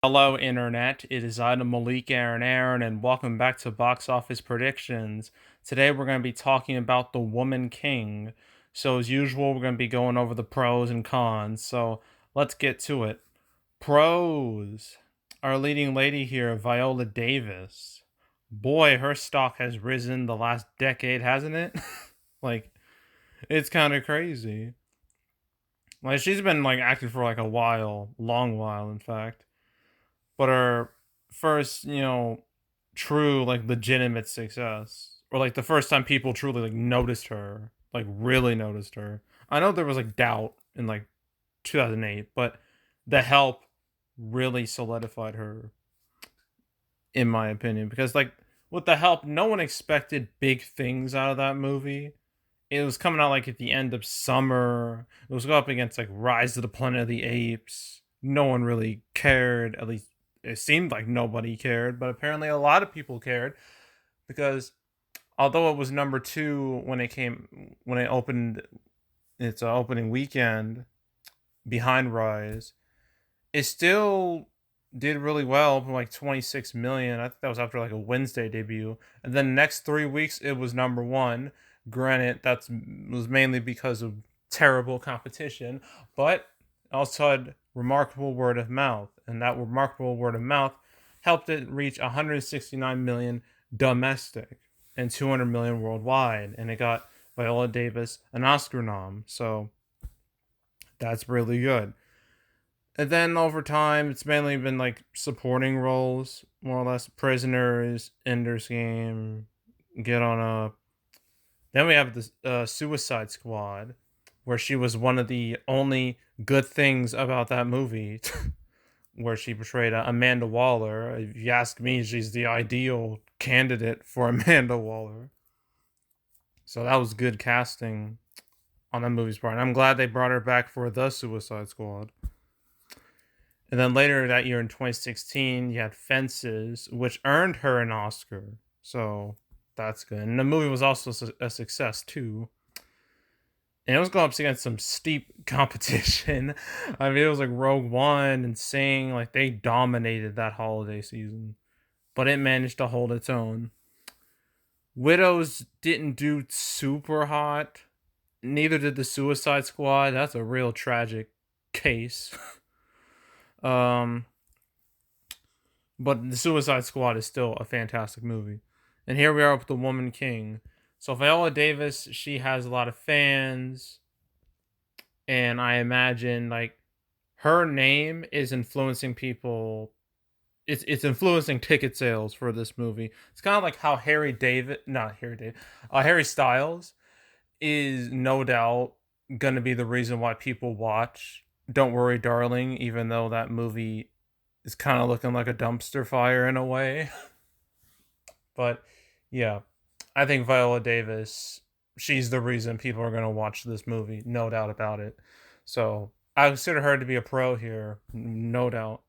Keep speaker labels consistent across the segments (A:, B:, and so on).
A: Hello, Internet. It is I, Malik Aaron, and welcome back to Box Office Predictions. Today, we're going to be talking about The Woman King. So, as usual, we're going to be going over the pros and cons. So, let's get to it. Pros. Our leading lady here, Viola Davis. Boy, her stock has risen the last decade, hasn't it? like, it's kind of crazy. Like, she's been, acting for, a while. Long while, in fact. But her first, true legitimate success, or the first time people truly noticed her, really noticed her. I know there was doubt in 2008, but The Help really solidified her, in my opinion, because with The Help, no one expected big things out of that movie. It was coming out at the end of summer. It was going up against Rise of the Planet of the Apes. No one really cared. At least it seemed like nobody cared, but apparently a lot of people cared because although it was number two when it opened its opening weekend behind Rise, it still did really well from 26 million. I think that was after a Wednesday debut, and then the next 3 weeks it was number one. Granted, that was mainly because of terrible competition, but also had remarkable word of mouth, and that remarkable word of mouth helped it reach 169 million domestic and 200 million worldwide, and it got Viola Davis an Oscar nom. So that's really good. And then over time, it's mainly been supporting roles, more or less. Prisoners, Ender's Game, Get On Up. Then we have the Suicide Squad, where she was one of the only good things about that movie, where she portrayed Amanda Waller. If you ask me, she's the ideal candidate for Amanda Waller. So that was good casting on that movie's part. And I'm glad they brought her back for the Suicide Squad. And then later that year in 2016, you had Fences, which earned her an Oscar. So that's good. And the movie was also a success, too. And it was going up against some steep competition. I mean, it was Rogue One and Sing. They dominated that holiday season. But it managed to hold its own. Widows didn't do super hot. Neither did the Suicide Squad. That's a real tragic case. um, But the Suicide Squad is still a fantastic movie. And here we are with The Woman King. So Viola Davis, she has a lot of fans. And I imagine her name is influencing people. It's influencing ticket sales for this movie. It's kind of like how Harry Styles is no doubt gonna be the reason why people watch Don't Worry Darling, even though that movie is kind of looking like a dumpster fire in a way. But yeah, I think Viola Davis, she's the reason people are going to watch this movie, no doubt about it. So I consider her to be a pro here, no doubt.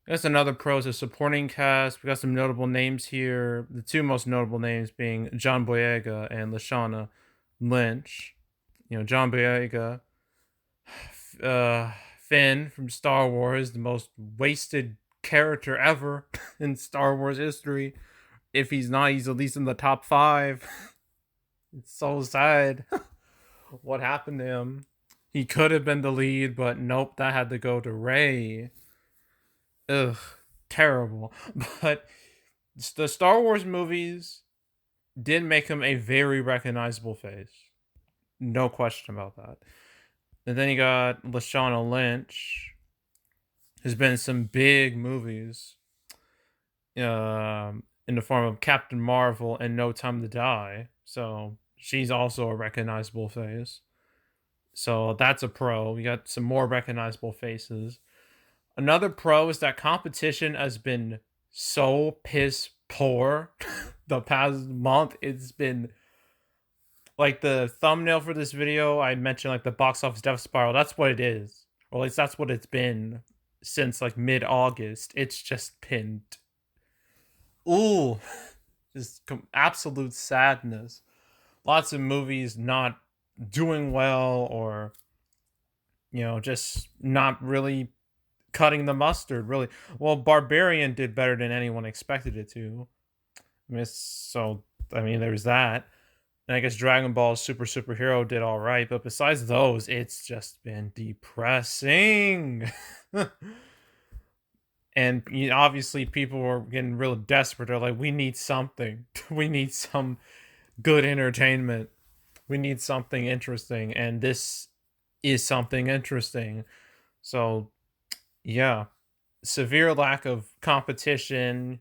A: That's another pro is a supporting cast. We got some notable names here. The two most notable names being John Boyega and Lashana Lynch. John Boyega, Finn from Star Wars, the most wasted character ever in Star Wars history. If he's not, he's at least in the top five. It's so sad. What happened to him? He could have been the lead, but nope, that had to go to Rey. Ugh, terrible. But the Star Wars movies did make him a very recognizable face. No question about that. And then you got Lashana Lynch, who's been in some big movies. In the form of Captain Marvel and No Time to Die. So she's also a recognizable face. So that's a pro. We got some more recognizable faces. Another pro is that competition has been so piss poor the past month. It's been the thumbnail for this video. I mentioned the box office death spiral. That's what it is. Or at least that's what it's been since mid August. It's just been ooh, just absolute sadness. Lots of movies not doing well, or just not really cutting the mustard, really. Well, Barbarian did better than anyone expected it to. So I mean, there's that. And I guess Dragon Ball Superhero did all right, but besides those, it's just been depressing. And obviously, people are getting real desperate. They're like, we need something. We need some good entertainment. We need something interesting, and this is something interesting. So, yeah, severe lack of competition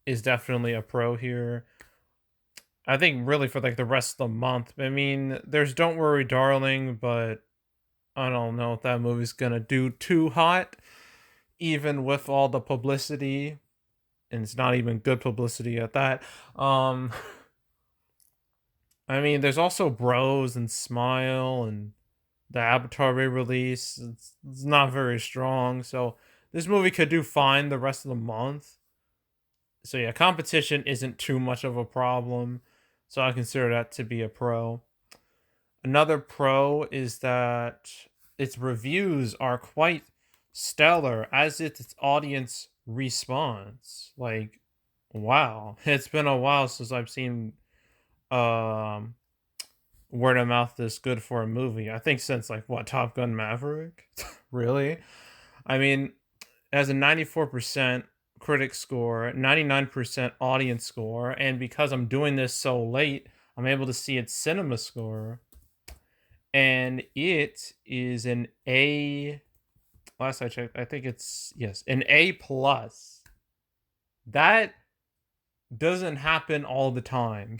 A: is definitely a pro here. I think really for like the rest of the month. I mean, there's Don't Worry Darling, but I don't know if that movie's gonna do too hot, even with all the publicity, and it's not even good publicity at that. Um, I mean, there's also Bros and Smile and the Avatar re-release. It's not very strong, so this movie could do fine the rest of the month. So yeah, competition isn't too much of a problem, so I consider that to be a pro. Another pro is that its reviews are quite stellar, as is its audience response. Like, wow, it's been a while since I've seen um word of mouth this good for a movie. I think since like what, Top Gun Maverick? Really? I mean, it has a 94% critic score, 99% audience score, and because I'm doing this so late, I'm able to see its cinema score, and it is an A. Last I checked, I think it's, yes, an A plus. That doesn't happen all the time.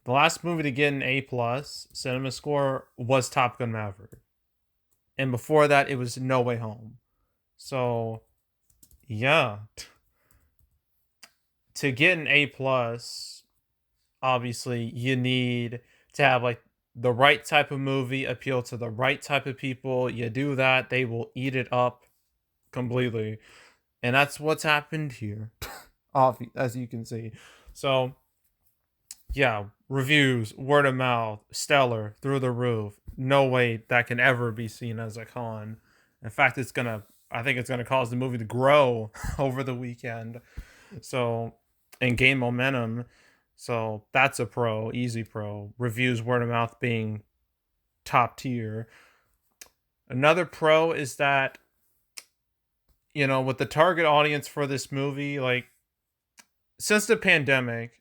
A: The last movie to get an A plus cinema score was Top Gun Maverick, and before that, it was No Way Home. So yeah, to get an A plus, obviously you need to have like the right type of movie appeal to the right type of people. You do that, they will eat it up completely, and that's what's happened here. As you can see. So yeah, reviews, word of mouth, stellar, through the roof. No way that can ever be seen as a con. In fact, I think it's gonna cause the movie to grow over the weekend. So, and gain momentum. So that's a pro, easy pro. Reviews, word of mouth being top tier. Another pro is that, with the target audience for this movie, like since the pandemic,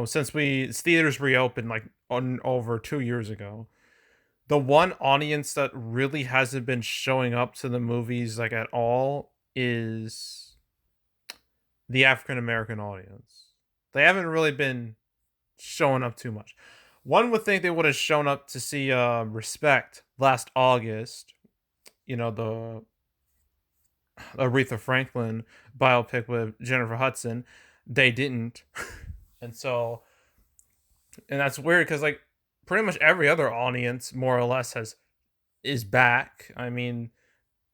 A: since theaters reopened like on over 2 years ago, the one audience that really hasn't been showing up to the movies like at all is the African American audience. They haven't really been showing up too much. One would think they would have shown up to see Respect last August, the Aretha Franklin biopic with Jennifer Hudson. They didn't. And so, and that's weird because like pretty much every other audience more or less is back. I mean,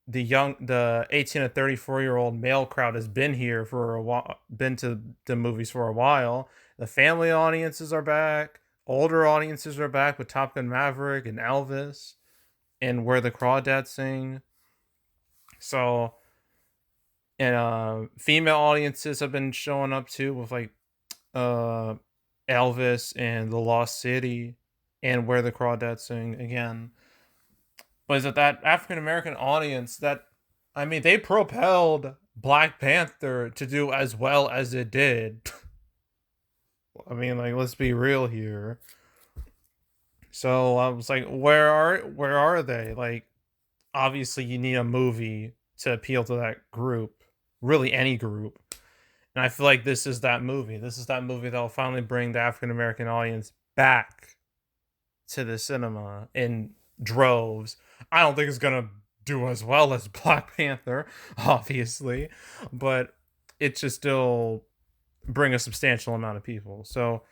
A: the 18 to 34-year-old male crowd has been here for a while, been to the movies for a while. The family audiences are back. Older audiences are back with Top Gun Maverick and Elvis and Where the Crawdads Sing. So, and female audiences have been showing up too with like uh Elvis and The Lost City and Where the Crawdads Sing again. But is it that African American audience that, I mean, they propelled Black Panther to do as well as it did. I mean, like, let's be real here. So I was like, where are they? Like, obviously you need a movie to appeal to that group. Really any group. And I feel like this is that movie. This is that movie that will finally bring the African American audience back to the cinema in droves. I don't think it's gonna do as well as Black Panther, obviously, but it should still bring a substantial amount of people. So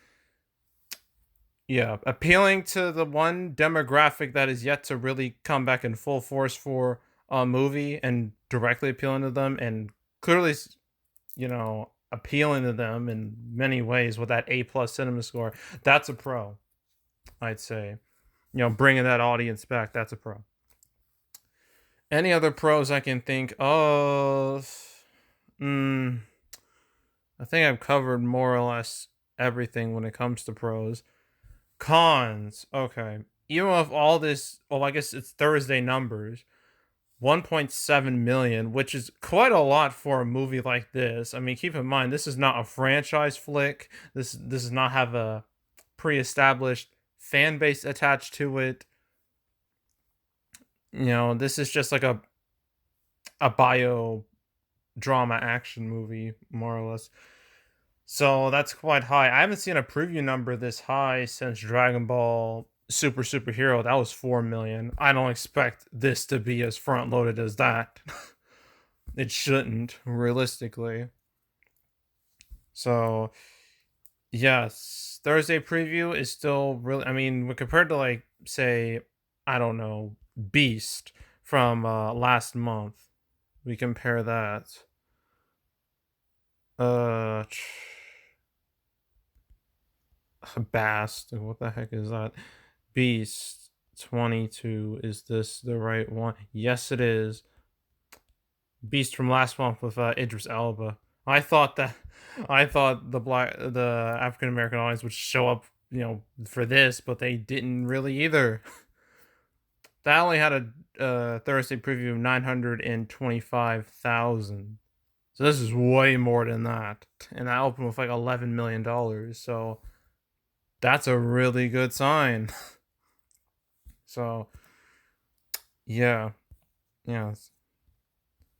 A: yeah, appealing to the one demographic that is yet to really come back in full force for a movie and directly appealing to them and clearly, appealing to them in many ways with that A plus cinema score. That's a pro, I'd say. Bringing that audience back, that's a pro. Any other pros I can think of? Mm, I think I've covered more or less everything when it comes to pros. Cons. Okay. Even with all this, well, I guess it's Thursday numbers. 1.7 million, which is quite a lot for a movie like this. I mean, keep in mind this is not a franchise flick. This does not have a pre-established fan base attached to it. This is just like a bio drama action movie, more or less. So that's quite high. I haven't seen a preview number this high since Dragon Ball Superhero. That was 4 million. I don't expect this to be as front loaded as that. It shouldn't, realistically. So, yes, Thursday preview is still really, I mean, when compared to, like, say, I don't know, Beast from last month, we compare that. Uh, Bast, what the heck is that? Beast 22, is this the right one? Yes, it is. Beast from last month with Idris Elba. I thought that I thought the African American audience would show up, for this, but they didn't really either. That only had a Thursday preview of 925,000. So this is way more than that, and that opened with like $11 million. So that's a really good sign. So yeah, yeah.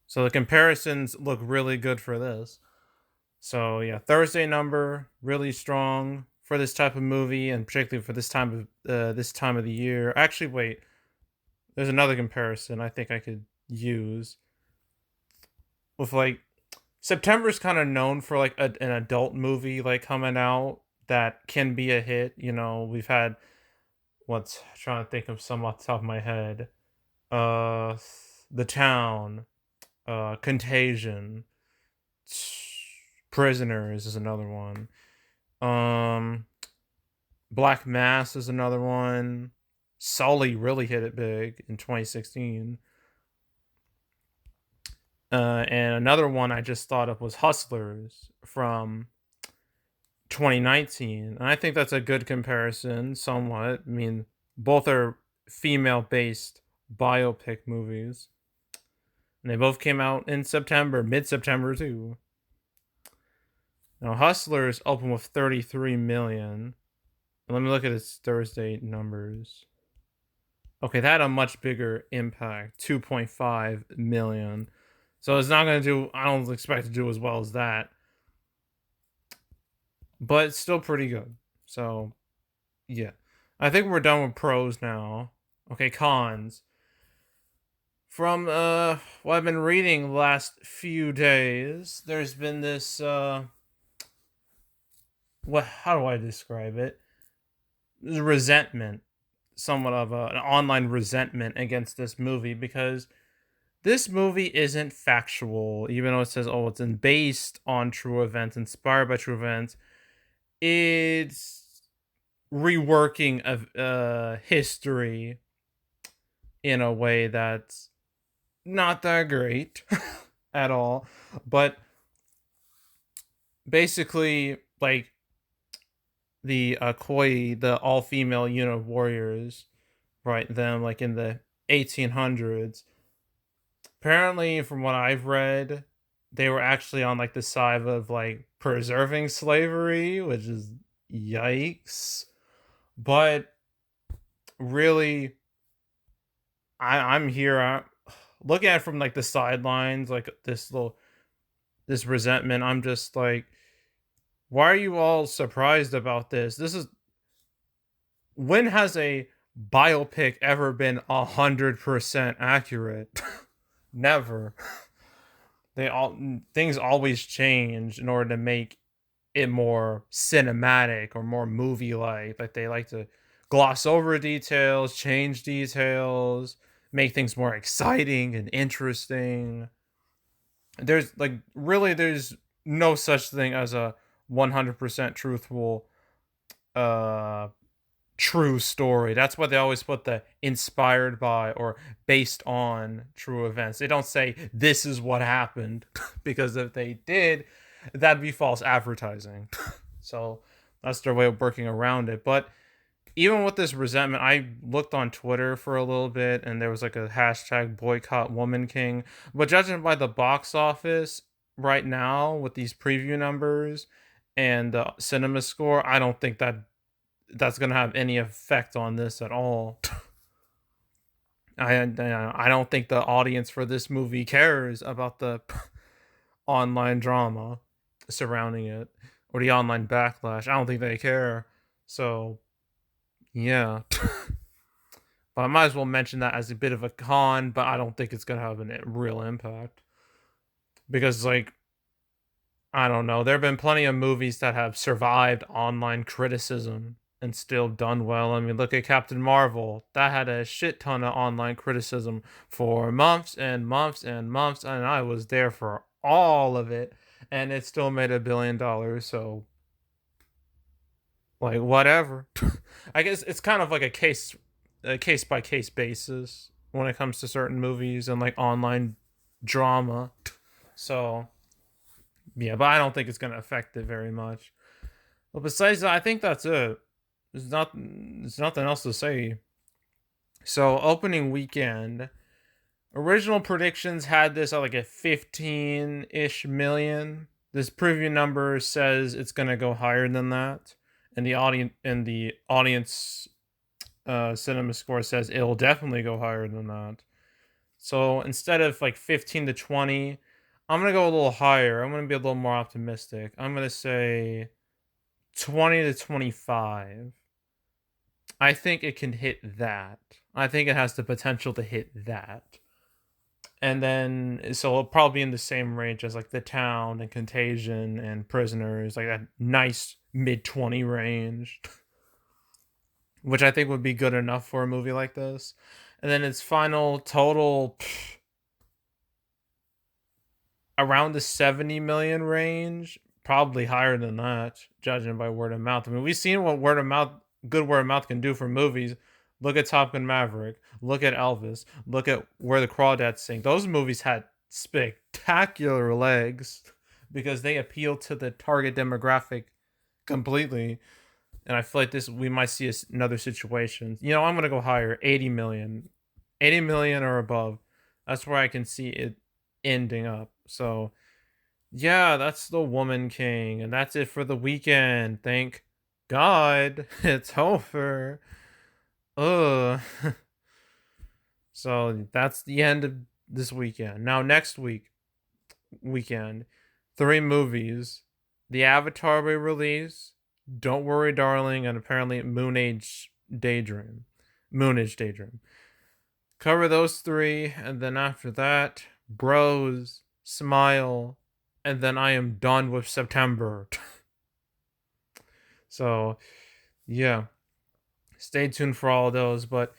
A: So the comparisons look really good for this. So yeah, Thursday number really strong for this type of movie, and particularly for this time of the year. Actually, wait, there's another comparison I think I could use with like September's kind of known for like an adult movie like coming out that can be a hit. We've had what's trying to think of some off the top of my head. Uh, The Town, Contagion, Prisoners is another one. Um, Black Mass is another one. Sully really hit it big in 2016. And another one I just thought of was Hustlers from 2019. And I think that's a good comparison, somewhat. I mean, both are female based biopic movies. And they both came out in September, mid September, too. Now, Hustlers opened with 33 million. Let me look at its Thursday numbers. Okay, that had a much bigger impact, 2.5 million. So it's not going to do, I don't expect to do as well as that. But it's still pretty good. So, yeah. I think we're done with pros now. Okay, cons. From what I've been reading the last few days, there's been this how do I describe it? Resentment, somewhat of an online resentment against this movie, because this movie isn't factual, even though it says, oh, it's based on true events, inspired by true events. It's reworking of history in a way that's not that great at all. But basically, like the Koi, the all female unit of warriors, right? Them like in the 1800s. Apparently, from what I've read, they were actually on like the side of like preserving slavery, which is yikes. But really, I'm here looking at it from like the sidelines, like this resentment. I'm just like, why are you all surprised about this? This is When has a biopic ever been 100% accurate? Never. Things always change in order to make it more cinematic or more movie like they like to gloss over details, change details, make things more exciting and interesting. There's no such thing as a 100% truthful uh true story. That's why they always put the inspired by or based on true events. They don't say this is what happened because if they did, that'd be false advertising. So that's their way of working around it. But even with this resentment, I looked on Twitter for a little bit and there was like a hashtag boycott Woman King. But judging by the box office right now with these preview numbers and the cinema score, I don't think that's gonna have any effect on this at all. I don't think the audience for this movie cares about the online drama surrounding it or the online backlash. I don't think they care. So yeah, but I might as well mention that as a bit of a con. But I don't think it's gonna have a real impact because, like, I don't know. There have been plenty of movies that have survived online criticism and still done well. I mean, look at Captain Marvel. That had a shit ton of online criticism for months and months and months, and I was there for all of it, and it still made $1 billion. So, like, whatever. I guess it's kind of like a case by case basis when it comes to certain movies and like online drama. So yeah, but I don't think it's gonna affect it very much. But besides that, I think that's it. There's nothing else to say. So opening weekend, original predictions had this at like a 15-ish million. This preview number says it's gonna go higher than that, and the audience cinema score says it'll definitely go higher than that. So instead of like 15 to 20, I'm gonna go a little higher. I'm gonna be a little more optimistic. I'm gonna say 20 to 25. I think it can hit that. I think it has the potential to hit that. And then, so it'll probably be in the same range as like The Town and Contagion and Prisoners, like that nice mid 20 range, which I think would be good enough for a movie like this. And then its final total, around the 70 million range, probably higher than that, judging by word of mouth. I mean, we've seen what good word of mouth can do for movies. Look at Top Gun Maverick. Look at Elvis. Look at Where the Crawdads Sing. Those movies had spectacular legs because they appeal to the target demographic completely. And I feel like we might see another situation. You know, I'm gonna go higher, 80 million, 80 million or above. That's where I can see it ending up. So yeah, that's the Woman King, and that's it for the weekend. Thank God it's over. Ugh. So that's the end of this weekend. Now next weekend, 3 movies: The Avatar re-release, Don't Worry, Darling, and apparently Daydream. Moonage Daydream. Cover those 3, and then after that, Bros, Smile, and then I am done with September. So, yeah, stay tuned for all of those. But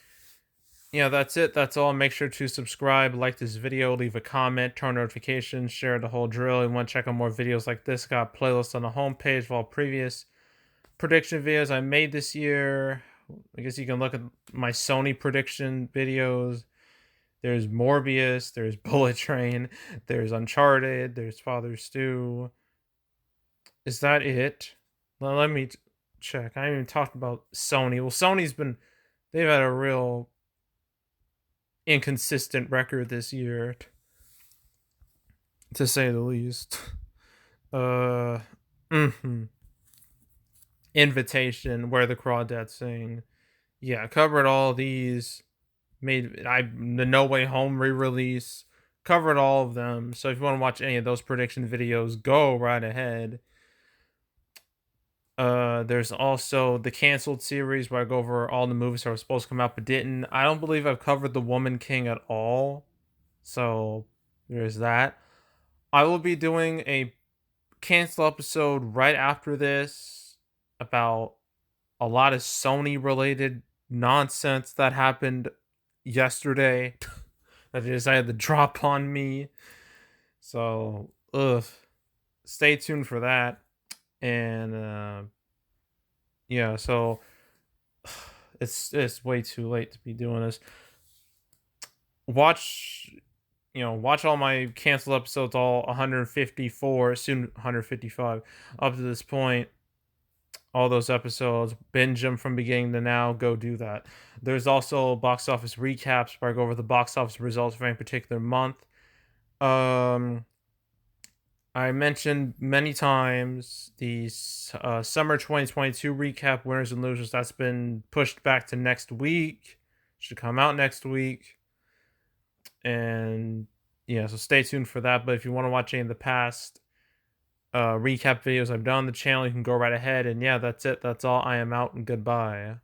A: yeah, that's it. That's all. Make sure to subscribe, like this video, leave a comment, turn notifications, share the whole drill. You want to check out more videos like this? Got playlists on the homepage of all previous prediction videos I made this year. I guess you can look at my Sony prediction videos. There's Morbius, there's Bullet Train, there's Uncharted, there's Father Stew. Is that it? Well, let me check. I haven't even talked about Sony. Well, they've had a real inconsistent record this year, to say the least. Mm-hmm. Invitation, Where the Crawdads Sing. Yeah, covered all these. The No Way Home re-release. Covered all of them. So if you want to watch any of those prediction videos, go right ahead. There's also the canceled series where I go over all the movies that were supposed to come out but didn't. I don't believe I've covered The Woman King at all. So there's that. I will be doing a cancel episode right after this about a lot of Sony related nonsense that happened yesterday that they decided to drop on me. So, stay tuned for that. And yeah, so It's way too late to be doing this. Watch watch all my canceled episodes, all 154, soon 155, up to this point. All those episodes, binge them from beginning to now. Go do that. There's also box office recaps where I go over the box office results for any particular month. Um, I mentioned many times the summer 2022 recap, winners and losers. That's been pushed back to next week. Should come out next week. And yeah, so stay tuned for that. But if you want to watch any of the past recap videos I've done on the channel, you can go right ahead. And yeah, that's it. That's all. I am out and goodbye.